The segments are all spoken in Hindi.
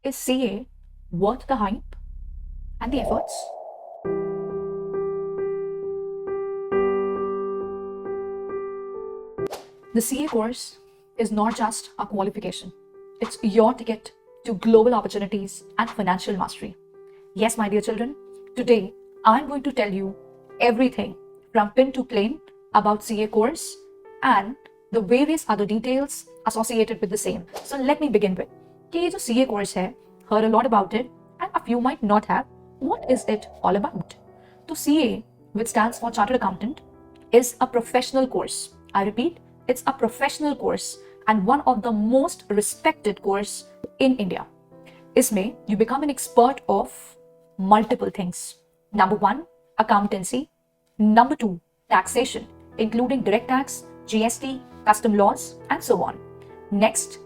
Is CA worth the hype and the efforts? The CA course is not just a qualification, it's your ticket to global opportunities and financial mastery. Yes, my dear children, today I'm going to tell you everything from pin to plain about CA course and the various other details associated with the same. So let me begin with कि ये जो CA course है, heard a lot about it and a few might not have. What is it all about? So CA, which stands for Chartered Accountant, is a professional course. I repeat, it's a professional course and one of the most respected course in India. इसमें you become an expert of multiple things. Number 1, accountancy. Number 2, taxation, including direct tax, GST, custom laws, and so on. Next,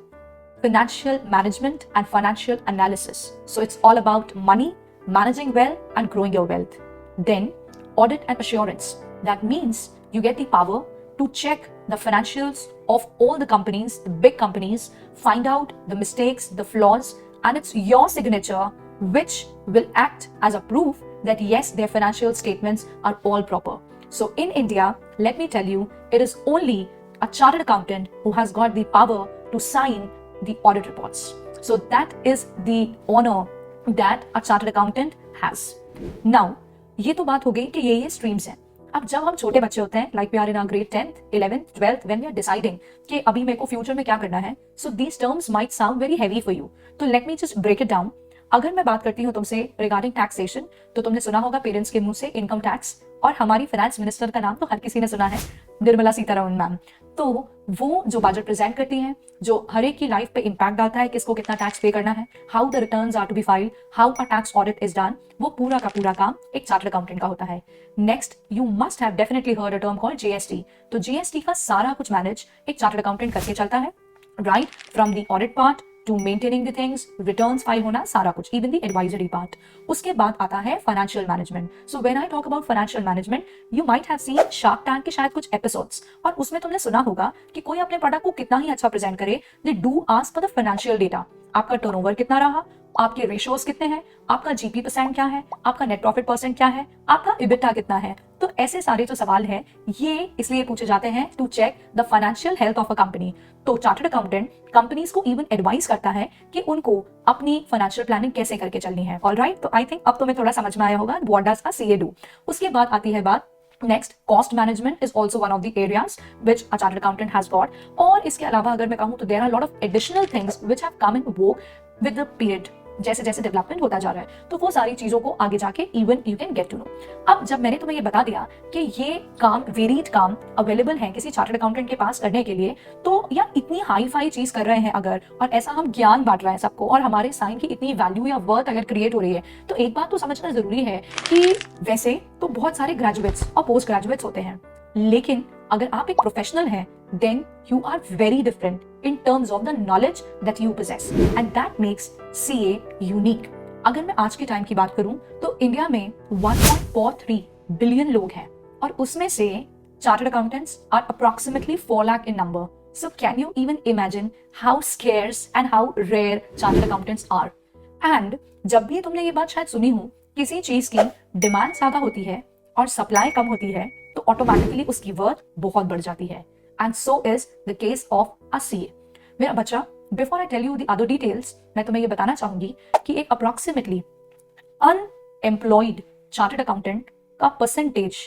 financial management and financial analysis. So it's all about money, managing well, and growing your wealth. Then, audit and assurance. That means you get the power to check the financials of all the companies, the big companies, find out the mistakes, the flaws, and it's your signature which will act as a proof that yes, their financial statements are all proper. So in India, let me tell you, it is only a chartered accountant who has got the power to sign the audit reports. So that is the honor that a chartered accountant has. Now, ये तो बात हो गई कि ये स्ट्रीम्स हैं. अब जब हम छोटे बच्चे होते हैं, like we are in our grade 10th, 11th, 12th, when we are deciding कि अभी मेरे को फ्यूचर में क्या करना है, so these terms might sound very heavy for you. तो let me just break it down. अगर मैं बात करती हूँ तुमसे रिगार्डिंग टैक्सेशन, तो तुमने सुना होगा पेरेंट्स के मुंह से इनकम टैक्स, और हमारी फाइनेंस मिनिस्टर का नाम तो हर किसी ने सुना है, निर्मला सीतारमण मैम. तो वो जो बजट प्रेजेंट करती हैं, जो हर एक की लाइफ पे इम्पैक्ट डालता है, किसको कितना टैक्स पे करना है, how the returns are to be filed, how a tax audit is done, वो पूरा का पूरा काम एक चार्टर्ड अकाउंटेंट का होता है. Next, you must have definitely heard a term called GST. तो जीएसटी का सारा कुछ मैनेज एक चार्टर्ड अकाउंटेंट करके चलता है, right from the audit part to maintaining the things, returns file होना, सारा कुछ, even the advisory part. उसके बाद आता है financial management. So when I talk about financial management, you might have seen Shark Tank के शायद कुछ episodes, और उसमें तुमने सुना होगा कि कोई अपने प्रोडक्ट को कितना ही अच्छा प्रेजेंट करे, they do ask for the financial data. आपका टर्नओवर कितना रहा, आपके रेशियोज कितने हैं, आपका जीपी परसेंट क्या है, आपका नेट प्रॉफिट परसेंट क्या है, आपका इबिटा कितना है. तो ऐसे सारे जो सवाल हैं, ये इसलिए पूछे जाते हैं to check the financial health of a company. तो चार्टर्ड अकाउंटेंट कंपनीज को इवन एडवाइस करता है कि उनको अपनी फाइनेंशियल प्लानिंग कैसे करके चलनी है. ऑलराइट, तो आई थिंक अब तुम्हें थोड़ा समझ में आया होगा what does a CA do. उसके बाद आती है बात next, cost management is also one of the areas which a chartered accountant has got. और इसके अलावा अगर मैं कहूँ तो there are lot of additional things which have come in vogue with the period. जैसे जैसे डेवलपमेंट होता जा रहा है, तो वो सारी चीजों को आगे जाके even you can get to know. अब जब मैंने तुम्हें ये बता दिया कि ये काम, वेरीड काम अवेलेबल है किसी चार्टर्ड अकाउंटेंट के पास करने के लिए, तो यार इतनी हाई फाई चीज कर रहे हैं अगर, और ऐसा हम ज्ञान बांट रहे हैं सबको, और हमारे साइन की इतनी वैल्यू या वर्थ अगर क्रिएट हो रही है, तो एक बात तो समझना जरूरी है कि वैसे तो बहुत सारे ग्रेजुएट्स और पोस्ट ग्रेजुएट्स होते हैं, लेकिन अगर आप एक प्रोफेशनल हैं, then you are very different in terms of the knowledge that you possess, and that makes CA unique. अगर मैं आज के टाइम की बात करूं तो इंडिया में 1.43 बिलियन लोग हैं, और उसमें से chartered accountants are approximately 4 lakh in number. So can you even imagine how scarce and how rare chartered accountants are? And जब भी तुमने ये बात शायद सुनी हो, किसी चीज की डिमांड ज्यादा होती है और सप्लाई कम होती है, तो ऑटोमेटिकली उसकी वर्थ बहुत बढ़ जाती है. And so is the case of a CA. मेरा बच्चा, before I tell you the other details, मैं तुम्हें ये बताना चाहूंगी कि एक अप्रोक्सीमेटली अनएम्प्लॉयड चार्टर्ड अकाउंटेंट का परसेंटेज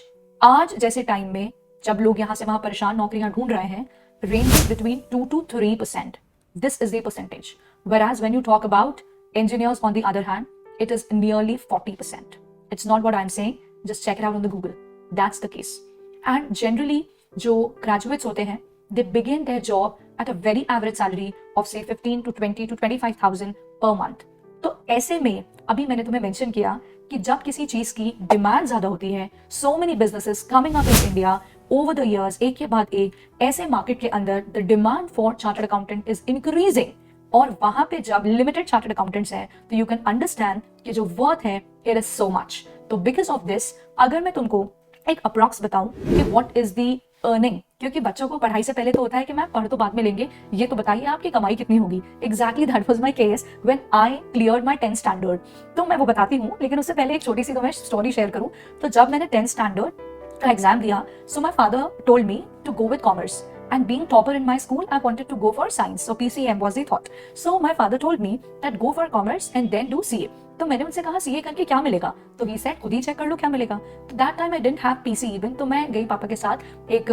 आज जैसे टाइम में जब लोग यहां से वहां परेशान नौकरियां ढूंढ रहे हैं, ranges between 2 to 3%. This is the percentage. Whereas when you talk about engineers on the other hand, it is nearly 40%. It's not what I'm saying. Just check it out on the Google. That's the case. And generally, जो graduates होते हैं, they begin their job at a very average salary of say 15 to 20 to 25,000 per month. तो ऐसे में अभी मैंने तुम्हें मेंशन किया कि जब किसी चीज की डिमांड ज्यादा होती है, so many businesses coming up in India over the years, एक के बाद एक, ऐसे मार्केट के अंदर the demand for chartered accountant is increasing. और वहां पे जब लिमिटेड चार्टर्ड अकाउंटेंट्स हैं, तो यू कैन अंडरस्टैंड कि जो वर्थ है इट इज सो मच. तो बिकॉज ऑफ दिस, अगर मैं तुमको एक अप्रॉक्स बताऊं कि व्हाट इज द अर्निंग, क्योंकि बच्चों को पढ़ाई से पहले तो होता है कि मैम पढ़ तो बाद में लेंगे, ये तो बताइए आपकी कमाई कितनी होगी। Exactly that was my case when I cleared my 10th standard. तो मैं वो बताती हूँ, लेकिन उससे पहले एक छोटी सी तो मैं स्टोरी शेयर करूँ। तो जब मैंने 10th स्टैंडर्ड का एग्जाम दिया, so my father told me to go with commerce, and being topper in my school, I wanted to go for science, so PCM was the thought. So my father told me that go for commerce and then do CA. तो मैंने उनसे कहा सीए करके क्या मिलेगा, तो ही सेड खुद ही चेक कर लो क्या मिलेगा। तो that time I didn't have PC even, तो मैं गई पापा के साथ एक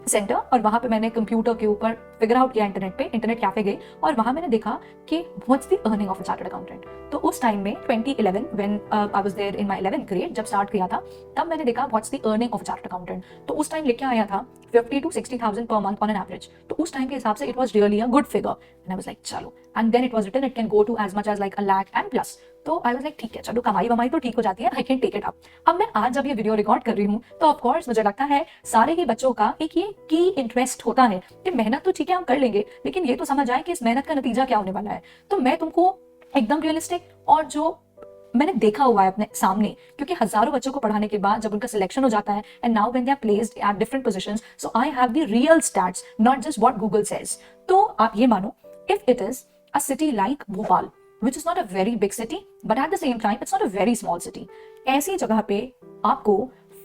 सेंटर, और वहां पे मैंने कंप्यूटर के ऊपर फिगर आउट किया, इंटरनेट कैफे गई, और वहां मैंने देखा कि what's the earning of a chartered accountant. तो उस टाइम में 2011 when I was there in my 11th grade, जब स्टार्ट किया था, तब मैंने देखा what's the earning of a chartered accountant. तो उस टाइम लिख के आया था 50 to 60,000 per month on an average। तो उस टाइम के हिसाब से it was really a good figure, and I was like चलो, and then it was written it can go to as much as like a lakh and plus. तो आई वाज लाइक ठीक है, चलो कमाई वमाई तो ठीक हो जाती है, I can take it up. अब मैं आज जब ये वीडियो रिकॉर्ड कर रही हूँ, तो ऑफ कोर्स मुझे लगता है सारे ही बच्चों का एक ये की इंटरेस्ट होता है कि मेहनत तो ठीक है हम कर लेंगे, लेकिन ये तो समझ आए कि इस मेहनत का नतीजा क्या होने वाला है। तो मैं तुमको एकदम रियलिस्टिक और जो मैंने देखा हुआ है अपने सामने, क्योंकि हजारों बच्चों को पढ़ाने के बाद जब उनका सिलेक्शन हो जाता है, and now when they are placed at different positions, so I have the real stats, not just what Google says. तो आप ये मानो, if it is a city like Bhopal, which is not a very big city, but at the same time it's not a very small city, ऐसी जगह पे आपको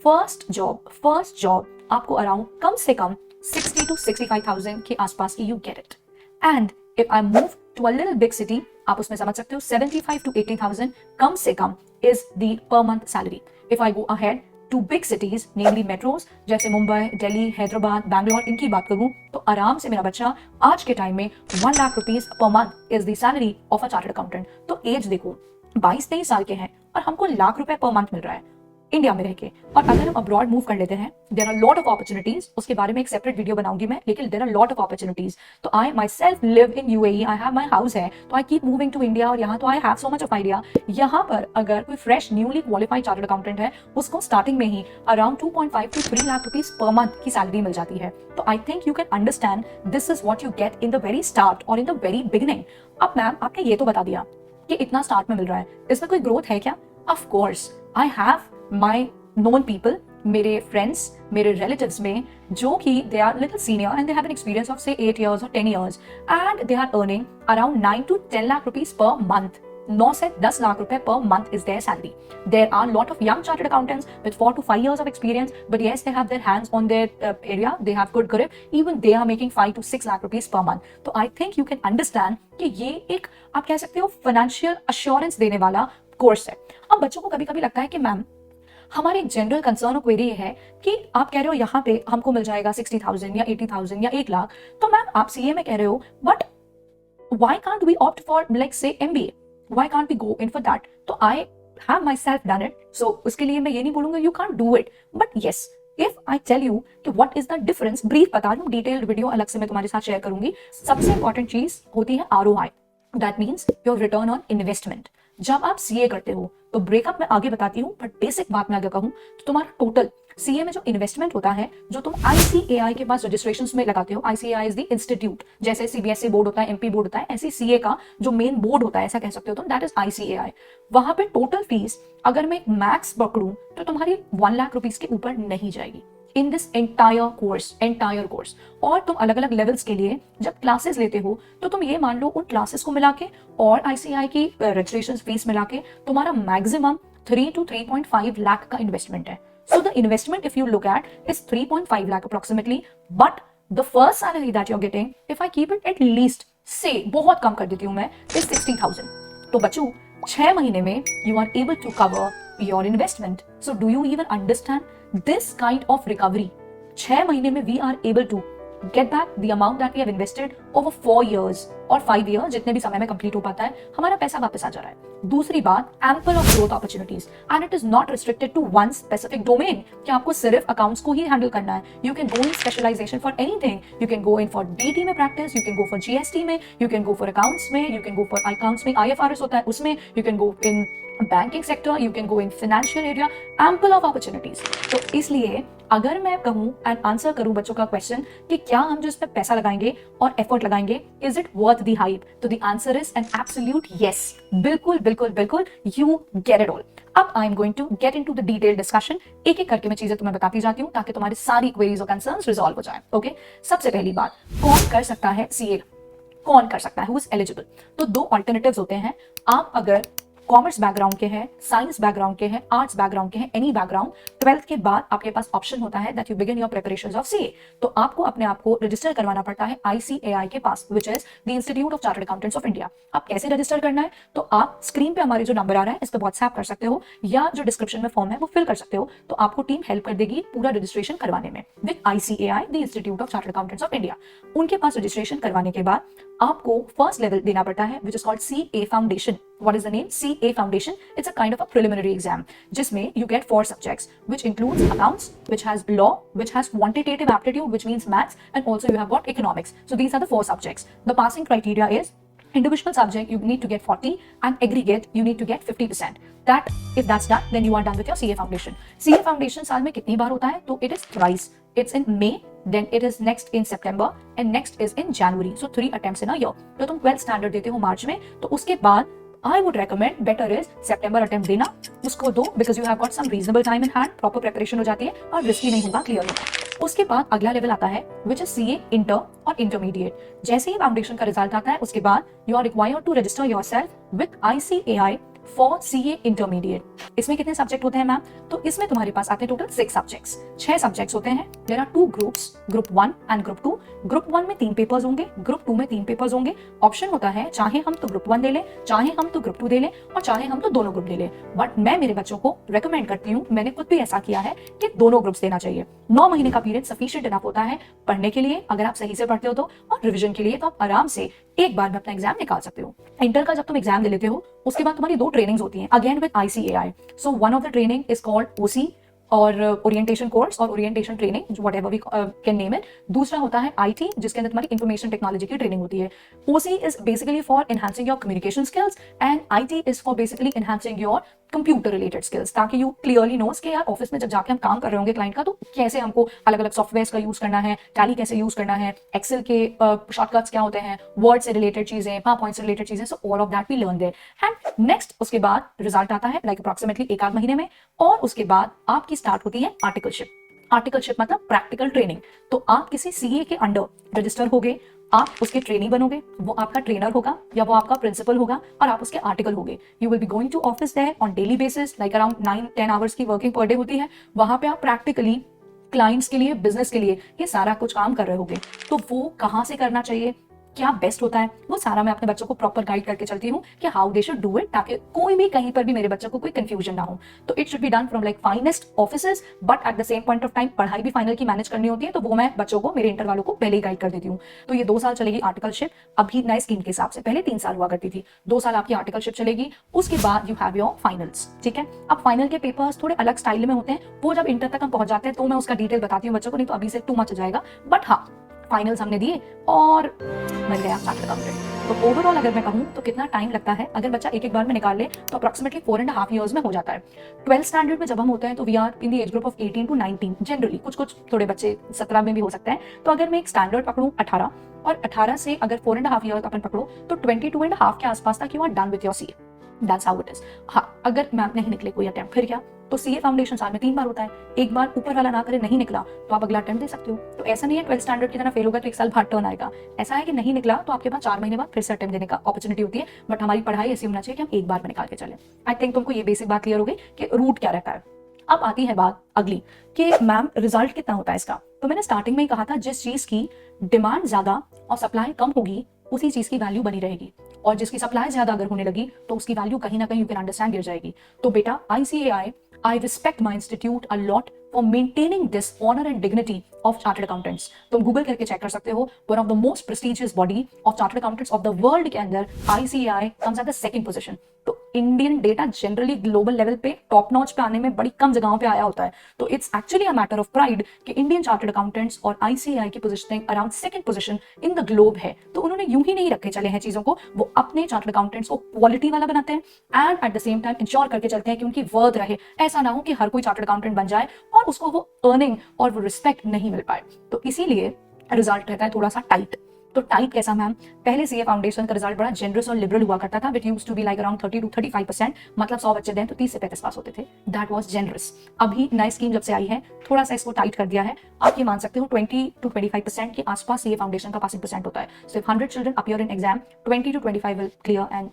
फर्स्ट जॉब आपको अराउंड कम से कम 60 to 65,000 के आसपास you get it. And if I move to a little big city, आप उसमें समझ सकते हो 75 to 80,000 कम से कम is the per month salary. If I go ahead to big cities, namely metros जैसे मुंबई, दिल्ली, हैदराबाद, बैंगलोर, इनकी बात करूं, तो आराम से मेरा बच्चा आज के टाइम में 1 lakh rupees per month is the salary of a chartered accountant. तो एज देखो, 22-23 साल के हैं और हमको लाख रुपए पर मंथ मिल रहा है इंडिया में रह के। और अगर हम अब्रॉड मूव कर लेते हैं, there are lot of opportunities, उसके बारे में एक सेपरेट वीडियो बनाऊंगी मैं, लेकिन there are lot of opportunities. तो I myself live in UAE, I have my house है, तो I keep moving to India, और यहाँ तो I have so much of idea. यहाँ पर अगर कोई fresh newly qualified chartered accountant है, उसको स्टार्टिंग में ही around 2.5 to 3 lakh rupees per month की सैलरी मिल जाती है। तो I think you can understand this is what you get in the very start और इन द वेरी बिगिनिंग। अब मैम आपने ये तो बता दिया कि इतना स्टार्ट में मिल रहा है, इसमें कोई ग्रोथ है क्या? Of course I have my known people, मेरे फ्रेंड्स, मेरे रिलेटिव्स में, जो कि they are little senior and they have an experience of से 8 years or 10 years, and they are earning around 9 to 10 lakh rupees per month. 9 से 10 लाख रुपए per month is their salary. There are lot of young chartered accountants with 4 to 5 years of experience, but yes, they have their hands on their area, they have good grip, even they are making 5 to 6 lakh rupees per month. तो I think you can understand कि ये एक आप कह सकते हो फाइनेंशियल अश्योरेंस देने वाला कोर्स है। अब बच्चों को कभी कभी लगता है कि मैम हमारे एक जनरल कंसर्न और क्वेरी ये है कि आप कह रहे हो यहाँ पे हमको मिल जाएगा 60,000 या 80,000 या 1 लाख, तो मैम आप सीए में कह रहे हो, but why can't we opt for like say MBA, why can't we go in for that? तो I have myself done it, so उसके लिए मैं ये नहीं बोलूंगा you can't do it, but yes if I tell you कि what is the difference, brief बता दूं, डिटेल्ड वीडियो अलग से मैं तुम्हारे साथ शेयर करूंगी। सबसे इंपॉर्टेंट चीज होती है ROI, that means your return on investment. जब आप सीए करते हो तो ब्रेकअप मैं आगे बताती हूँ, बट बेसिक बात मैं अगर कहूँ तो तुम्हारा टोटल सीए में जो इन्वेस्टमेंट होता है, जो तुम ICAI के पास रजिस्ट्रेशंस में लगाते हो, ICAI इज द इंस्टीट्यूट, जैसे CBSE बोर्ड होता है, MP बोर्ड होता है, ऐसे सीए का जो मेन बोर्ड होता है, ऐसा कह सकते हो तुम, दैट इज ICAI। वहां पे टोटल फीस अगर मैं मैक्स पकड़ूं तो तुम्हारी 1 लाख रुपीज के ऊपर नहीं जाएगी इन दिस एंटायर कोर्स। और तुम अलग अलग लेवल्स के लिए जब क्लासेस लेते हो, तो तुम ये मान लो उन क्लासेस को मिला के और ICAI की रजिस्ट्रेशन फीस मिला के तुम्हारा मैक्सिमम 3 to 3.5 लाख का इन्वेस्टमेंट है। So the investment if you look at is 3.5 lakh approximately, but the first salary that you're getting, if I keep it at least, say बहुत कम कर देती हूँ मैं, is 60,000। तो बच्चों 6 महीने में you are able to cover your investment. So do you even understand this kind of recovery? 6 महीने में we are able to get back the amount that we have invested over 4 years और 5 years, जितने भी समय में कंप्लीट हो पाता है, हमारा पैसा वापस आ जा रहा है। दूसरी बात, ample of growth opportunities, and it is not restricted to one specific domain कि आपको सिर्फ अकाउंट्स को ही हैंडल करना है। You can go in specialization for anything. You can go in for DT में practice, you can go for GST में, you can go for accounts में, you can go for accounts में IFRS होता है उसमें, you can go in banking sector, you can go in financial area, ample of opportunities. तो इसलिए अगर मैं कहूं एंड आंसर करूं बच्चों का क्वेश्चन कि क्या हम जो इस पे पैसा लगाएंगे और एफर्ट लगाएंगे, is it worth the hype? तो the answer is an absolute yes. बिल्कुल बिल्कुल बिल्कुल, यू गेट इट ऑल। अब I am going to get into the detail discussion. एक एक करके मैं चीजें तुम्हें बताती जाती हूँ ताकि तुम्हारी सारी क्वेरीज और कंसर्न्स रिजॉल्व हो जाए। ओके, सबसे पहली बात, कौन कर सकता है सीए? कौन कर सकता है? Who is eligible? तो दो ऑल्टरनेटिव्स होते हैं। आप अगर कॉमर्स बैकग्राउंड के हैं, साइंस बैकग्राउंड के हैं, आर्ट्स बैकग्राउंड के हैं, एनी बैकग्राउंड, 12th के बाद आपके पास ऑप्शन होता है that you begin your preparations of CA. तो आपको अपने आप को रजिस्टर करवाना पड़ता है आईसीएआई के पास, which is the institute of chartered accountants of India. आप कैसे रजिस्टर करना है? तो आप स्क्रीन पे हमारे जो नंबर आ रहा है इस पर व्हाट्सएप कर सकते हो, या जो डिस्क्रिप्शन में फॉर्म है वो फिल कर सकते हो। तो आपको टीम हेल्प कर देगी पूरा रजिस्ट्रेशन करवाने में with ICAI, the institute of chartered accountants of India. उनके पास रजिस्ट्रेशन करवाने के बाद आपको फर्स्ट लेवल देना पड़ता है which is called CA foundation. What is the name? CA Foundation. It's a kind of a preliminary exam, जिसमें you get 4 subjects, which includes accounts, which has law, which has quantitative aptitude, which means maths, and also you have got economics. So these are the 4 subjects. The passing criteria is individual subject you need to get 40, and aggregate you need to get 50%. That if that's done, then you are done with your CA Foundation. CA Foundation साल में कितनी बार होता है? तो it is thrice. It's in May, then it is next in September, and next is in January. So 3 attempts in a year. तो तुम 12th standard देते हो मार्च में, तो उसके बाद I would recommend better is September attempt देना, उसको दो because you have got some reasonable time in hand, proper preparation हो जाती है और risky नहीं होगा, clear होगा। उसके बाद अगला लेवल आता है which is CA इंटर और इंटरमीडिएट। जैसे ही फाउंडेशन का रिजल्ट आता है उसके बाद you are required to register yourself with ICAI for CA intermediate. इसमें कितने सब्जेक्ट होते हैं मैम? तो इसमें तुम्हारे पास आते हैं टोटल 6 सब्जेक्ट्स, 6 सब्जेक्ट्स होते हैं। There are 2 groups, group 1 and group 2। Group 1 में 3 पेपर्स होंगे, ग्रुप 2 में 3 पेपर्स होंगे। ऑप्शन होता है चाहे हम तो ग्रुप 1 दे लें, चाहे हम तो ग्रुप 2 दे लें, और चाहे हम तो दोनों ग्रुप दे लें। बट मैं मेरे बच्चों को रिकमेंड करती हूँ, मैंने खुद भी ऐसा किया है कि दोनों ग्रुप्स देना चाहिए। 9 महीने का पीरियड सफिशिएंट इनफ होता है पढ़ने के लिए, अगर आप सही से पढ़ते हो तो, और रिविजन के लिए तो आप आराम से एक बार में अपना एग्जाम निकाल सकते हो। इंटर का जब तुम एग्जाम दे लेते हो उसके बाद तुम्हारी 2 ट्रेनिंग्स होती हैं again with ICAI. So one of the training is called OC और ओरिएंटेशन कोर्स और orientation training, whatever we can name it. दूसरा होता है आईटी, जिसके अंदर तुम्हारी इंफॉर्मेशन टेक्नोलॉजी की ट्रेनिंग होती है। ओसी is basically for enhancing your communication skills and IT is for basically enhancing your computer related skills, ताकि यू क्लियरली नोस कि यार ऑफिस में जब जाके हम काम कर रहे होंगे क्लाइंट का, तो कैसे हमको अलग अलग सॉफ्टवेयर का यूज करना है, टैली कैसे यूज करना है, एक्सेल के शॉर्टकट्स क्या होते हैं, वर्ड से रिलेटेड चीजें, पावरपॉइंट से रिलेटेड चीजें। So all of that we learn there. And next उसके बाद रिजल्ट आता है लाइक अप्रॉक्सीमेटली 1 आध महीने में, और उसके बाद आपकी स्टार्ट होती है आर्टिकलशिप। आर्टिकलशिप मतलब प्रैक्टिकल ट्रेनिंग। तो आप किसी सीए के अंडर रजिस्टर हो गए, आप उसके ट्रेनी बनोगे, वो आपका ट्रेनर होगा या वो आपका प्रिंसिपल होगा, और आप उसके आर्टिकल होगे। You will be going to office there on daily basis, like around 9-10 hours की वर्किंग पर डे होती है। वहां पे आप प्रैक्टिकली क्लाइंट्स के लिए, बिजनेस के लिए ये सारा कुछ काम कर रहे होगे। तो वो कहाँ से करना चाहिए, क्या बेस्ट होता है, वो सारा मैं अपने बच्चों को प्रॉपर गाइड करके चलती हूँ कि how they should do it, ताकि कोई भी कहीं पर भी मेरे बच्चों को कोई कंफ्यूजन ना हो। तो it should be done from like finest offices, but at the same point of time पढ़ाई भी फाइनल की मैनेज करनी होती है, तो वो मैं बच्चों को, मेरे इंटर वालों को पहले ही गाइड कर देती हूँ। तो ये 2 साल चलेगी आर्टिकलशिप, अभी नए स्कीम के हिसाब से, पहले 3 साल हुआ करती थी, 2 साल आपकी आर्टिकलशिप चलेगी। उसके बाद यू हैव योर फाइनल्स, ठीक है। अब फाइनल के पेपर्स थोड़े अलग स्टाइल में होते हैं, वो जब इंटर तक हम पहुंच जाते हैं तो मैं उसका डिटेल बताती हूँ बच्चों को, नहीं तो अभी से टू मच हो जाएगा। बट हाँ, फाइनल्स हमने दिए और बन गया चार्टर्ड अकाउंटेंट। तो ओवरऑल अगर मैं कहूँ तो कितना टाइम लगता है, अगर बच्चा एक बार में निकाल ले तो अप्रॉक्सीमेटली 4.5 ईयर्स में हो जाता है। 12th स्टैंडर्ड में जब हम होते हैं तो we are in the age group of 18 to 19 generally, कुछ थोड़े बच्चे 17 में भी हो सकते हैं। तो अगर मैं एक स्टैंडर्ड पकड़ूं 18, और 18 से अगर 4.5 ईयर अपन पकड़ो तो 22.5 के आसपास तक you are done with your CA. That's how it is. हाँ, अगर मैम नहीं निकले कोई अटेम्प्ट, फिर क्या? तो सीए फाउंडेशन साल में 3 बार होता है, एक बार ऊपर वाला ना करे, नहीं निकला तो आप अगला अटेम्प्ट दे सकते हो। तो ऐसा नहीं है 12th स्टैंडर्ड की तरह फेल होगा तो 1 साल बाद टर्न आएगा। ऐसा है कि नहीं निकला तो आपके पास 4 महीने बाद फिर से अटेम्प्ट देने का अपॉर्चुनिटी होती है। बट हमारी पढ़ाई ऐसी होना चाहिए कि हम एक बार में निकाल के चले। आई थिंक तुमको ये बेसिक बात क्लियर हो गई कि रूट क्या रहता है। अब आती है बात अगली कि मैम रिजल्ट कितना होता है इसका। तो मैंने स्टार्टिंग में ही कहा था, जिस चीज की डिमांड ज्यादा और सप्लाई कम होगी उसी चीज की वैल्यू बनी रहेगी, और जिसकी सप्लाई ज्यादा अगर होने लगी तो उसकी वैल्यू कहीं ना कहीं यू कैन अंडरस्टैंड गिर जाएगी। तो बेटा ICAI, I respect my institute a lot for maintaining this honor and dignity of chartered accountants। तुम गूगल करके चेक कर सकते हो, one of the most prestigious body of chartered accountants of the world के अंदर ICAI comes at the second position। तो Indian data generally global level पे टॉप नॉच पे आने में बड़ी कम जगहों पे आया होता है। तो it's actually a matter of pride कि इंडियन चार्टर्ड अकाउंटेंट्स और ICAI की positioning around second position in the globe है। तो उन्होंने यूं ही नहीं रखे चले हैं चीजों को, वो अपने चार्टर्ड अकाउंटेंट्स को क्वालिटी वाला बनाते हैं and at the same time ensure करके चलते हैं कि उनकी वर्थ रहे। ऐसा ना हो कि हर कोई चार्टर्ड अकाउंटेंट बन जाए और उसको वो अर्निंग और वो रिस्पेक्ट नहीं मिल पाए। तो इसीलिए रिजल्ट रहता है थोड़ा सा टाइट। तो टाइप कैसा मैम? पहले सीए फाउंडेशन का रिजल्ट बड़ा जेनरस और लिबरल हुआ करता था, which used to be like around 30 to 35%, मतलब 100 बच्चे दें तो 30 से 35 पास होते थे। That was generous. अभी नई स्कीम जब से आई है थोड़ा सा इसको टाइट कर दिया है। आप ये मान सकते हो 20 to 25% के आसपास सीए फाउंडेशन का पासिंग परसेंट होता है। So if 100 children appear in exam, 20 to 25 will clear and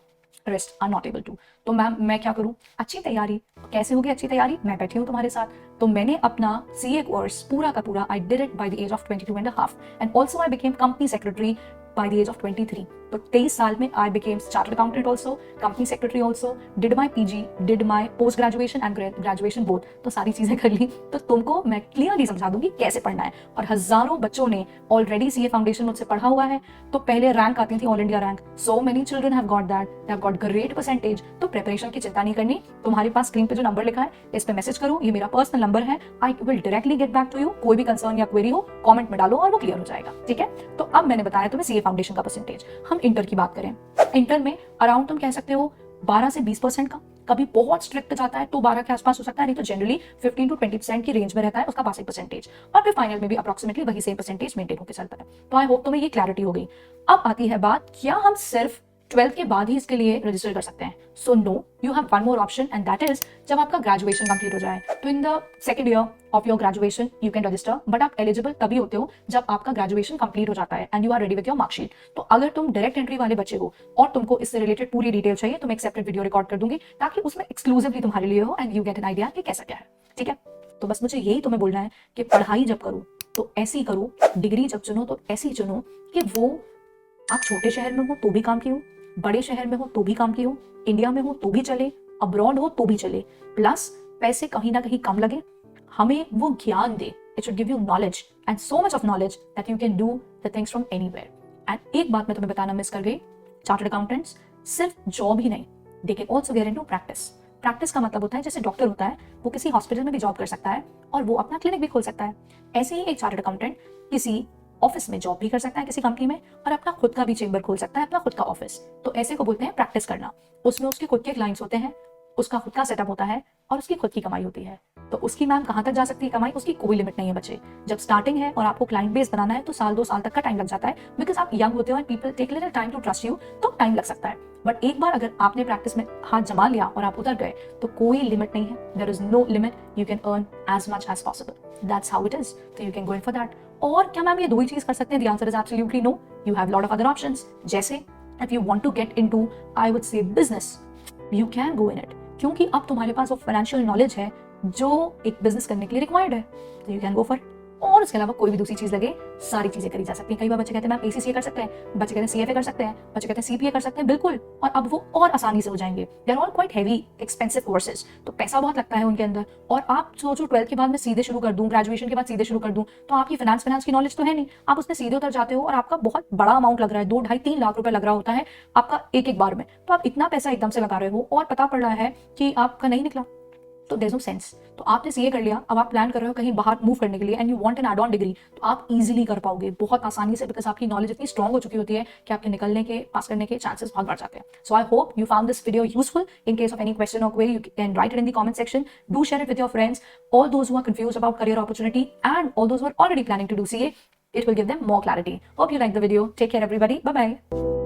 rest are not able to. तो मैम मैं क्या करूं? अच्छी तैयारी। कैसे होगी अच्छी तैयारी? मैं बैठी हूं तुम्हारे साथ। तो मैंने अपना सीए कोर्स पूरा का पूरा I did it by the age of 22 and a half and also I became company secretary by the age of 23. तो 23 साल में I became chartered accountant also, company secretary also, did my PG, did my post graduation and graduation both. तो सारी चीजें कर ली। तो तुमको मैं क्लियरली समझा दूंगी कैसे पढ़ना है। और हजारों बच्चों ने ऑलरेडी सीए फाउंडेशन मुझसे पढ़ा हुआ है। तो पहले रैंक आती थी all India rank. So many children have got that, they have got great percentage. तो प्रिपरेशन की चिंता नहीं करनी। तुम्हारे पास स्क्रीन पे जो नंबर लिखा है इस पे मैसेज करो, ये मेरा पर्सनल नंबर है। I will directly get back to you. कोई भी कंसर्न या क्वेरी हो कॉमेंट में डालो और वो क्लियर हो जाएगा। ठीक है? तो अब मैंने बताया तुम्हें सीए फाउंडेशन का परसेंटेज। हम इंटर की बात करें, इंटर में अराउंड तुम कह सकते हो 12 से 20% का। कभी बहुत स्ट्रिक्ट जाता है तो 12 के आसपास हो सकता है, नहीं तो जनरली 15 to 20% की रेंज में रहता है उसका पासिंग परसेंटेज। और फिर फाइनल में भी अप्रोक्सीमेटली वही सेम परसेंटेज मेंटेन होकर चलता है। तो आई होप तुम्हें ये क्लैरिटी हो गई। अब आती है बात, क्या हम सिर्फ 12th के बाद ही इसके लिए रजिस्टर कर सकते हैं? So no, you have one more option and that is जब आपका ग्रेजुएशन कंप्लीट हो जाए। तो in the second year of your graduation you can register, but आप एलिजिबल तभी होते हो जब आपका ग्रेजुएशन कंप्लीट हो जाता है and you are ready with your marksheet. तो अगर तुम डायरेक्ट एंट्री वाले बच्चे हो और तुमको इससे रिलेटेड पूरी डिटेल चाहिए तो मैं एक सेपरेट वीडियो रिकॉर्ड कर दूंगी ताकि उसमें एक्सक्लूसिवली तुम्हारे लिए हो and you get an idea कि कैसा क्या है। ठीक है? तो बस मुझे यही तुम्हें बोलना है कि पढ़ाई जब करो तो ऐसी करो, डिग्री जब चुनो तो ऐसी चुनो कि वो आप छोटे शहर में हो तो भी काम की हो, बड़े शहर में हो तो भी काम की हो, इंडिया में हो तो भी चले, अब्रॉड हो तो भी चले, प्लस पैसे कहीं ना कहीं कम लगे, हमें वो ज्ञान दे। It should give you knowledge and so much of knowledge that you can do the things from anywhere. And एक बात मैं तुम्हें बताना मिस कर गई, चार्टर्ड अकाउंटेंट्स सिर्फ जॉब ही नहीं, they can also get into practice. Practice का मतलब होता है जैसे डॉक्टर होता है वो किसी हॉस्पिटल में भी जॉब कर सकता है और वो अपना क्लिनिक भी खोल सकता है, ऐसे ही एक चार्टर्ड अकाउंटेंट किसी ऑफिस में जॉब भी कर सकता है किसी कंपनी में और अपना खुद का भी चेंबर खोल सकता है, अपना खुद का ऑफिस। तो ऐसे को बोलते हैं प्रैक्टिस करना। उसमें उसके खुद के क्लाइंट्स होते हैं, उसका खुद का सेटअप होता है और उसकी खुद की कमाई होती है। तो उसकी मैम कहाँ तक जा सकती है कमाई? उसकी कोई लिमिट नहीं है बच्चे। जब स्टार्टिंग है और आपको क्लाइंट बेस बनाना है तो साल 2 साल तक का टाइम लग जाता है, बिकॉज आप यंग होते हो and people take little time to trust you, तो टाइम लग सकता है। बट एक बार अगर आपने प्रैक्टिस में हाथ जमा लिया और आप उतर गए तो कोई लिमिट नहीं है। There is no limit, you can earn as much as possible. That's how it is. तो you can go in for that. और क्या मैम ये दो ही चीज कर सकते हैं? The answer is absolutely no. You have lot of other options, जैसे if you want to get into I would say business, you can go in it, क्योंकि अब तुम्हारे पास वो फाइनेंशियल नॉलेज है जो एक बिजनेस करने के लिए रिक्वायर्ड है। तो यू कैन गो फॉर। और उसके अलावा कोई भी दूसरी चीज लगे, सारी चीजें करी जा सकती हैं। कई बार बच्चे कहते हैं मैम एसीसीए कर सकते हैं, बच्चे कहते हैं सीएफए कर सकते हैं, बच्चे कहते हैं सीपीए कर सकते हैं। बिल्कुल, और अब वो और आसानी से हो जाएंगे। They are all quite heavy expensive courses, तो पैसा बहुत लगता है उनके अंदर। और आप सोचो 12th के बाद मैं सीधे शुरू कर दूं, ग्रेजुएशन के बाद सीधे शुरू कर दूं, तो आपकी फाइनेंस की नॉलेज तो है नहीं, आप उसमें सीधे उतर जाते हो और आपका बहुत बड़ा अमाउंट लग रहा है, 2, 2.5, 3 लाख रुपए लग रहा होता है आपका एक बार में। तो आप इतना पैसा एकदम से लगा रहे हो और पता पड़ रहा है कि आपका नहीं निकला, तो देयर इज नो सेंस। तो आपने सीए कर लिया, अब आप प्लान कर रहे हो कहीं बाहर मूव करने के लिए and you want an add on degree, तो आप इजीली कर पाओगे बहुत आसानी से, बिकॉज आपकी नॉलेज इतनी स्ट्रॉन्ग हो चुकी होती है कि आपके निकलने के, पास करने के चांसेस बहुत बढ़ जाते हैं। So I hope you found this video useful. In case of any question और query, you can write it in the comment section. Do share it with your friends, all those who are confused about career opportunity and all those who are already planning to do CA. It will give them more clarity. Hope you like the video. Take care everybody. Bye bye.